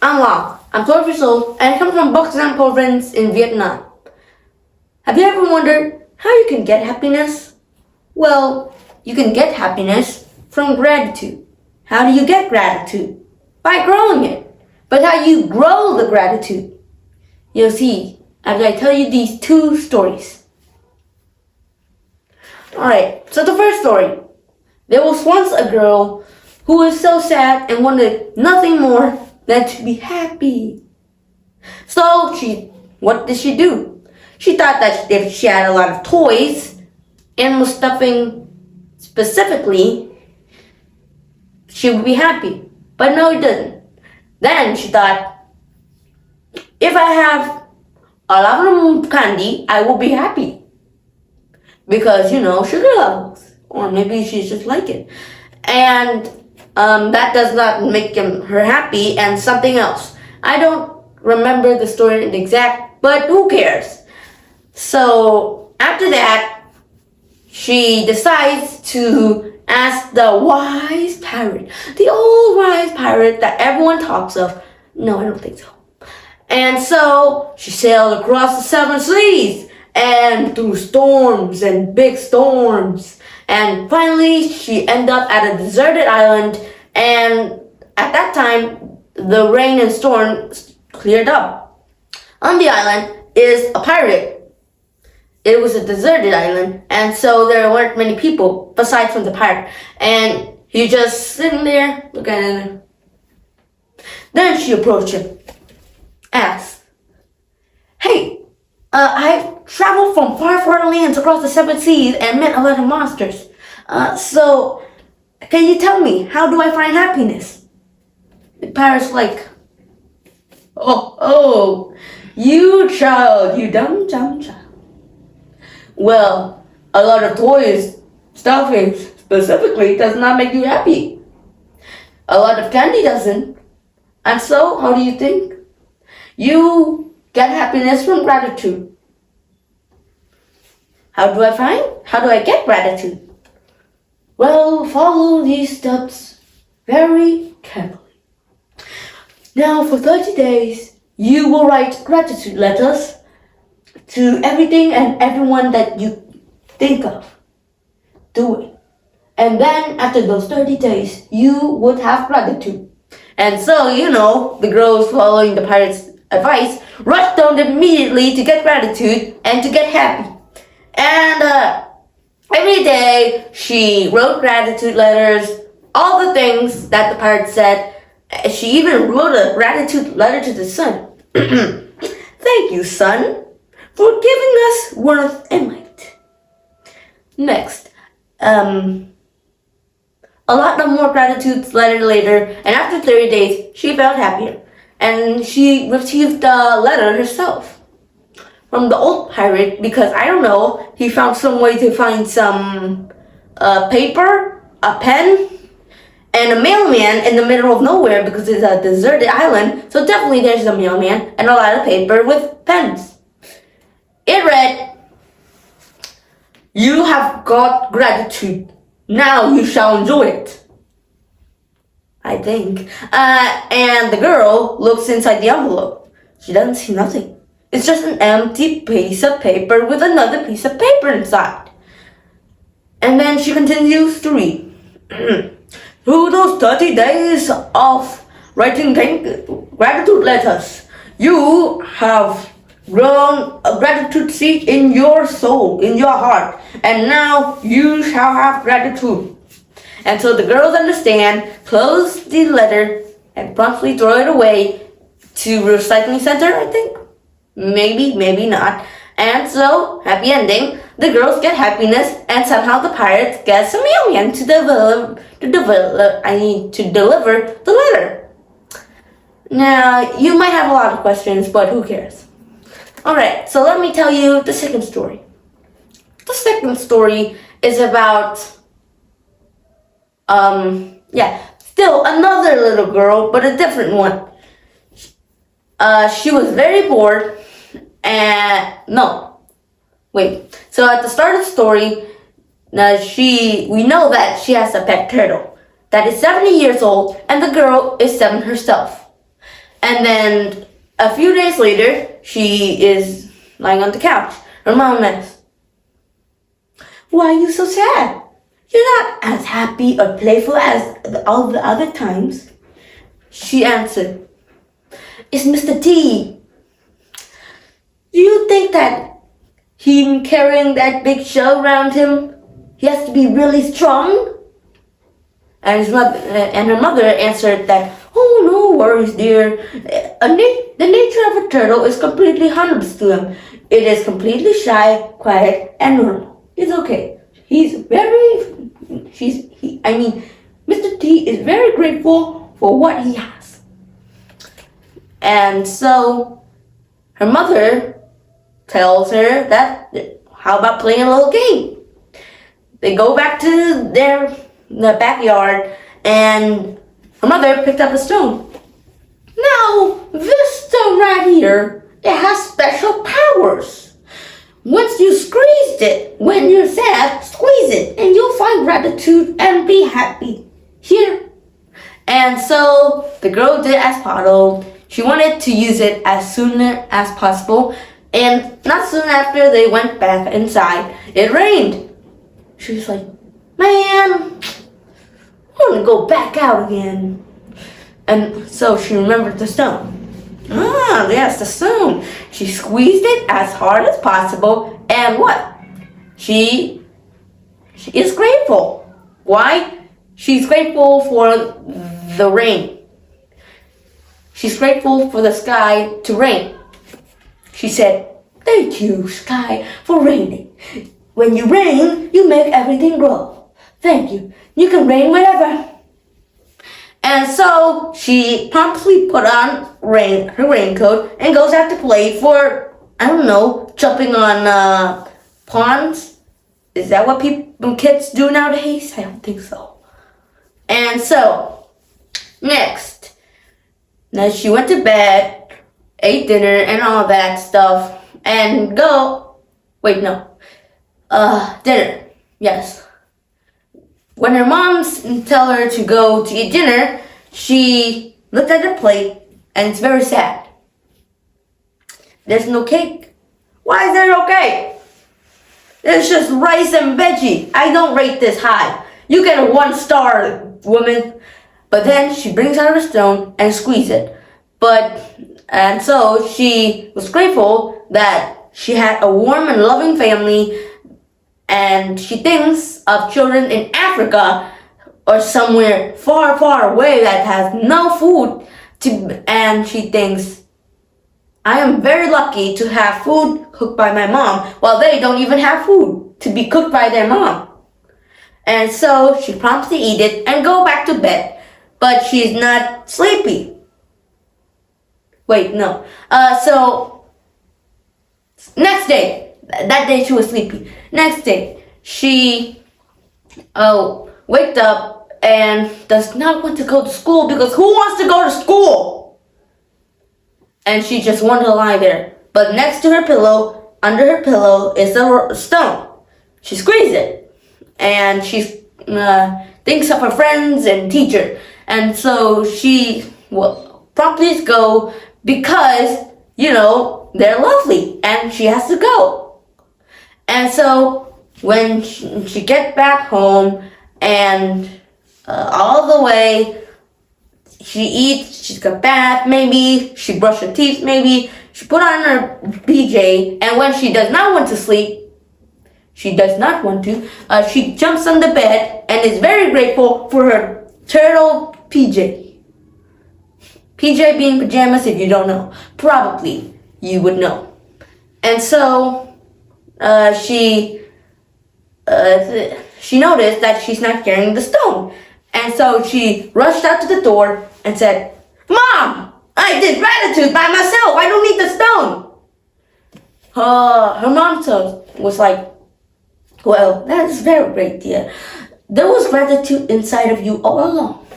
I'm Long. I'm 12 years old and I come from Bắc Giang province in Vietnam. Have you ever wondered how you can get happiness? Well, you can get happiness from gratitude. How do you get gratitude? By growing it. But how do you grow the gratitude? You'll see after I tell you these two stories. Alright, so the first story. There was once a girl who was so sad and wanted nothing more than to be happy. So what did she do? She thought that if she had a lot of toys and was stuffing specifically, she would be happy. But no, it doesn't. Then she thought, if I have a lot of candy, I will be happy. Because, sugar levels. Or maybe she's just like it. And that does not make her happy, and something else. I don't remember the story exact, but who cares? So after that, she decides to ask the wise pirate, the old wise pirate that everyone talks of. No, I don't think so. And so she sailed across the 7 seas and through storms and big storms. And finally, she ended up at a deserted island. And at that time, the rain and storm cleared up. On the island is a pirate. It was a deserted island, and so there weren't many people besides from the pirate. And he just sitting there, looking at her. Then she approached him, asked, "Hey, I've traveled from far, far lands across the 7 seas and met a lot of monsters. So can you tell me, how do I find happiness?" The pirate's like, Oh, you child, you dumb child. Well, a lot of toys, stuffing specifically, does not make you happy. A lot of candy doesn't. And so, how do you think? You get happiness from gratitude. How do I get gratitude? Well, follow these steps very carefully. Now, for 30 days, you will write gratitude letters to everything and everyone that you think of. Do it. And then, after those 30 days, you would have gratitude. And so, the girls following the pirate's advice rushed down immediately to get gratitude and to get happy. And every day, she wrote gratitude letters, all the things that the pirate said. She even wrote a gratitude letter to the sun. Thank you, sun, for giving us warmth and light. Next, a lot of more gratitude letter later, and after 30 days, she felt happier. And she received a letter herself from the old pirate because, I don't know, he found some way to find some paper, a pen, and a mailman in the middle of nowhere because it's a deserted island. So definitely there's a mailman and a lot of paper with pens. It read, "You have got gratitude. Now you shall enjoy it." I think. And the girl looks inside the envelope. She doesn't see nothing. It's just an empty piece of paper with another piece of paper inside. And then she continues to read. Through those 30 days of writing gratitude letters, you have grown a gratitude seed in your soul, in your heart, and now you shall have gratitude. And so the girls understand, close the letter, and promptly throw it away to recycling center, I think. Maybe, maybe not. And so, happy ending. The girls get happiness, and somehow the pirates get some mailman to deliver the letter. Now, you might have a lot of questions, but who cares? Alright, so let me tell you the second story. The second story is about, still another little girl, but a different one. She was very bored, So at the start of the story, we know that she has a pet turtle that is 70 years old, and the girl is 7 herself. And then a few days later, she is lying on the couch. Her mom asks, "Why are you so sad? You're not as happy or playful as all the other times." She answered, "It's Mr. T. Do you think that him carrying that big shell around him, he has to be really strong?" And her mother answered that, "Oh, no worries, dear. The nature of a turtle is completely harmless to him. It is completely shy, quiet, and normal. It's okay. Mr. T is very grateful for what he has." And so her mother tells her that, how about playing a little game? They go back to the backyard, and her mother picked up a stone. "Now, this stone right here, it has special powers. Once you squeeze it, when you're sad, squeeze it, and you'll find gratitude and be happy. Here." And so the girl did as modeled. She wanted to use it as soon as possible, and not soon after they went back inside, it rained. She was like, "Man, I want to go back out again." And so she remembered the stone. Ah, yes, the stone. She squeezed it as hard as possible, and what? She is grateful. Why? She's grateful for the rain. She's grateful for the sky to rain. She said, "Thank you, sky, for raining. When you rain, you make everything grow. Thank you. You can rain whenever." And so she promptly put on her raincoat and goes out to play for, I don't know, jumping on ponds. Is that what kids do nowadays? I don't think so. And so, next, now she went to bed, ate dinner and all that stuff, and dinner, yes. When her mom tell her to go to eat dinner, she looked at the plate, and it's very sad. There's no cake. Why is there no cake? There's just rice and veggie. I don't rate this high. You get a 1 star, woman. But then she brings out her stone and squeezes it. And so she was grateful that she had a warm and loving family, and she thinks of children in Africa or somewhere far, far away that has no food and she thinks, "I am very lucky to have food cooked by my mom, while they don't even have food to be cooked by their mom." And so she promptly eat it and go back to bed, but she's not sleepy. Wait, no. So next day, that day she was sleepy. Next day, she waked up and does not want to go to school, because who wants to go to school? And she just wanted to lie there. But next to her pillow, under her pillow, is a stone. She squeezed it, and she thinks of her friends and teacher. And so she will promptly go, because, they're lovely, and she has to go. And so when she gets back home, and all the way, she eats, she's got bath, maybe, she brushed her teeth, maybe, she put on her PJ, and when she does not want to sleep, she jumps on the bed and is very grateful for her turtle PJ. PJ being pajamas, if you don't know. Probably you would know. And so she noticed that she's not carrying the stone. And so she rushed out to the door and said, "Mom, I did gratitude by myself. I don't need the stone." Her mom was like, "Well, that's very great, dear. There was gratitude inside of you all along.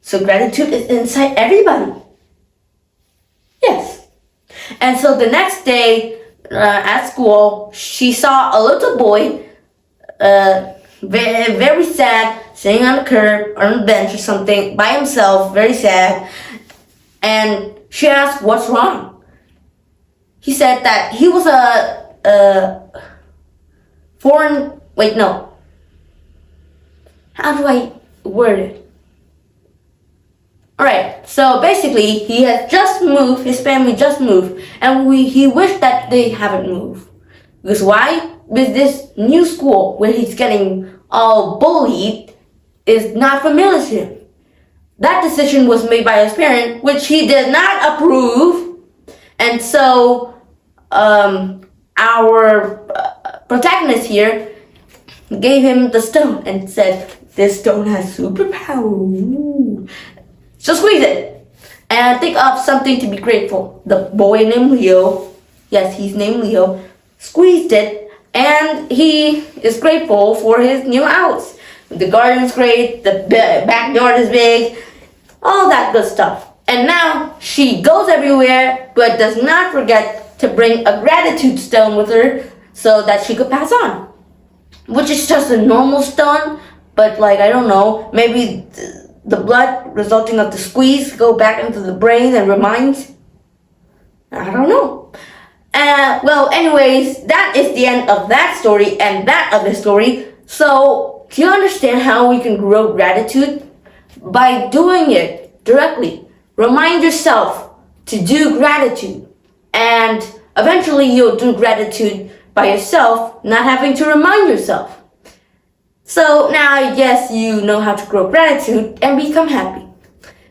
So gratitude is inside everybody." Yes. And so the next day at school, she saw a little boy, very, very sad, sitting on the curb, on the bench or something, by himself, very sad. And she asked, what's wrong? He said that he was a foreign, wait, no. How do I word it? Alright, so basically he has just moved, his family just moved, and he wished that they haven't moved. Because why? Because this new school where he's getting all bullied is not familiar to him. That decision was made by his parent, which he did not approve. And so our protagonist here gave him the stone and said, this stone has superpower. Ooh. So squeeze it and think of something to be grateful. The boy named Leo, yes, he's named Leo, squeezed it, and he is grateful for his new house. The garden's great, the backyard is big, all that good stuff. And now she goes everywhere, but does not forget to bring a gratitude stone with her so that she could pass on. Which is just a normal stone, but like, I don't know, maybe the blood resulting of the squeeze go back into the brain and reminds. I don't know. Well, anyways, that is the end of that story and that other story. So, do you understand how we can grow gratitude? By doing it directly. Remind yourself to do gratitude. And eventually you'll do gratitude by yourself, not having to remind yourself. So now I guess you know how to grow gratitude and become happy.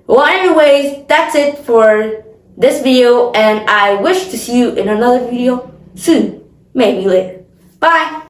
Well, anyways, that's it for this video, and I wish to see you in another video soon. Maybe later. Bye!